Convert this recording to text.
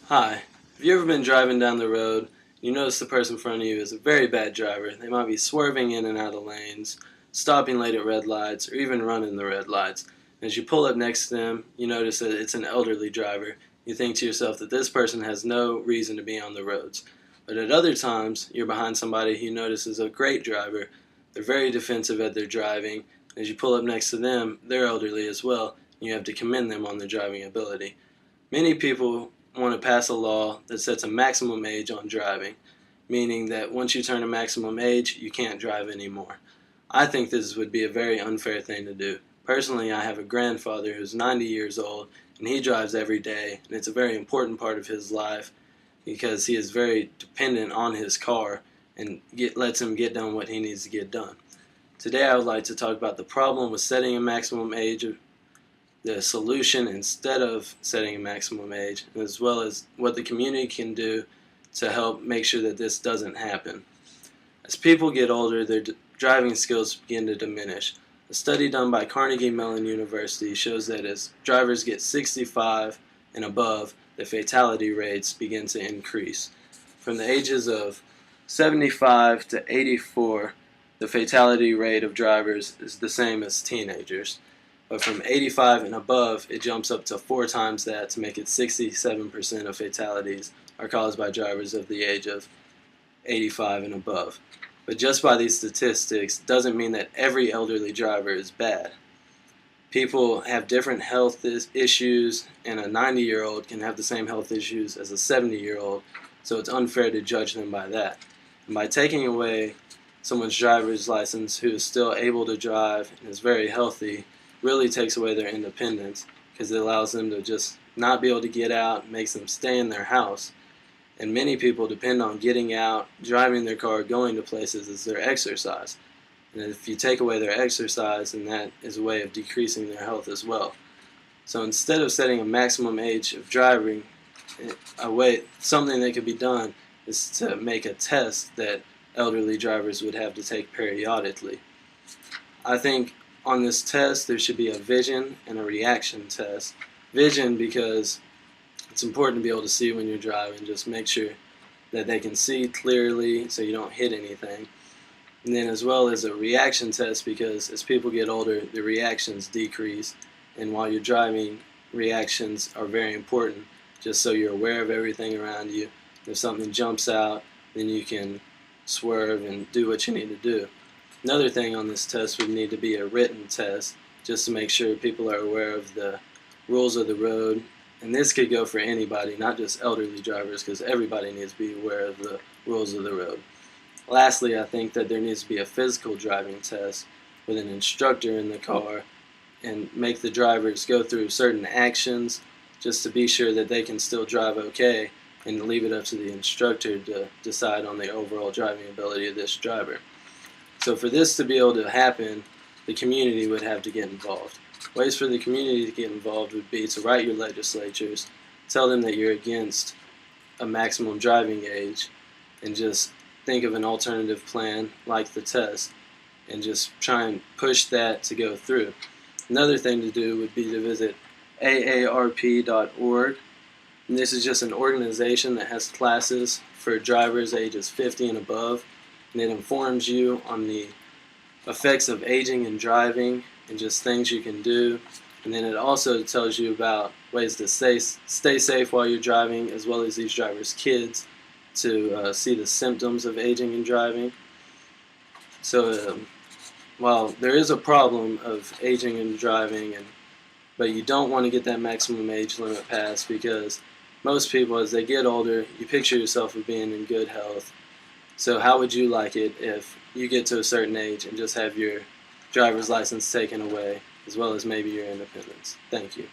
Hi, have you ever been driving down the road, you notice the person in front of you is a very bad driver? They might be swerving in and out of lanes, stopping late at red lights, or even running the red lights. As you pull up next to them, you notice that it's an elderly driver. You think to yourself that this person has no reason to be on the roads. But at other times, you're behind somebody who you notice is a great driver. They're very defensive at their driving. As you pull up next to them, they're elderly as well. You have to commend them on their driving ability. Many people want to pass a law that sets a maximum age on driving, meaning that once you turn a maximum age, you can't drive anymore. I think this would be a very unfair thing to do. Personally, I have a grandfather who's 90 years old, and he drives every day, and it's a very important part of his life because he is very dependent on his car and lets him get done what he needs to get done. Today I would like to talk about the problem with setting a maximum age, the solution instead of setting a maximum age, as well as what the community can do to help make sure that this doesn't happen. As people get older, their driving skills begin to diminish. A study done by Carnegie Mellon University shows that as drivers get 65 and above, the fatality rates begin to increase. From the ages of 75 to 84, the fatality rate of drivers is the same as teenagers. But from 85 and above, it jumps up to 4 times that to make it 67% of fatalities are caused by drivers of the age of 85 and above. But just by these statistics doesn't mean that every elderly driver is bad. People have different health issues, and a 90-year-old can have the same health issues as a 70-year-old, so it's unfair to judge them by that. And by taking away someone's driver's license who is still able to drive and is very healthy, really takes away their independence because it allows them to just not be able to get out, makes them stay in their house. And many people depend on getting out, driving their car, going to places as their exercise. And if you take away their exercise, then that is a way of decreasing their health as well. So instead of setting a maximum age of driving, something that could be done is to make a test that elderly drivers would have to take periodically. I think on this test there should be a vision and a reaction test. Vision because it's important to be able to see when you're driving, just make sure that they can see clearly so you don't hit anything. And then as well as a reaction test because as people get older the reactions decrease, and while you're driving reactions are very important just so you're aware of everything around you. If something jumps out, then you can swerve and do what you need to do. Another thing on this test would need to be a written test just to make sure people are aware of the rules of the road. And this could go for anybody, not just elderly drivers, because everybody needs to be aware of the rules of the road. Lastly, I think that there needs to be a physical driving test with an instructor in the car and make the drivers go through certain actions just to be sure that they can still drive okay, and leave it up to the instructor to decide on the overall driving ability of this driver. So for this to be able to happen, the community would have to get involved. Ways for the community to get involved would be to write your legislatures, tell them that you're against a maximum driving age, and just think of an alternative plan like the test, and just try and push that to go through. Another thing to do would be to visit aarp.org. And this is just an organization that has classes for drivers ages 50 and above. And it informs you on the effects of aging and driving and just things you can do. And then it also tells you about ways to stay safe while you're driving, as well as these drivers' kids to see the symptoms of aging and driving. So while there is a problem of aging and driving, but you don't want to get that maximum age limit passed because most people, as they get older, you picture yourself as being in good health. So how would you like it if you get to a certain age and just have your driver's license taken away, as well as maybe your independence? Thank you.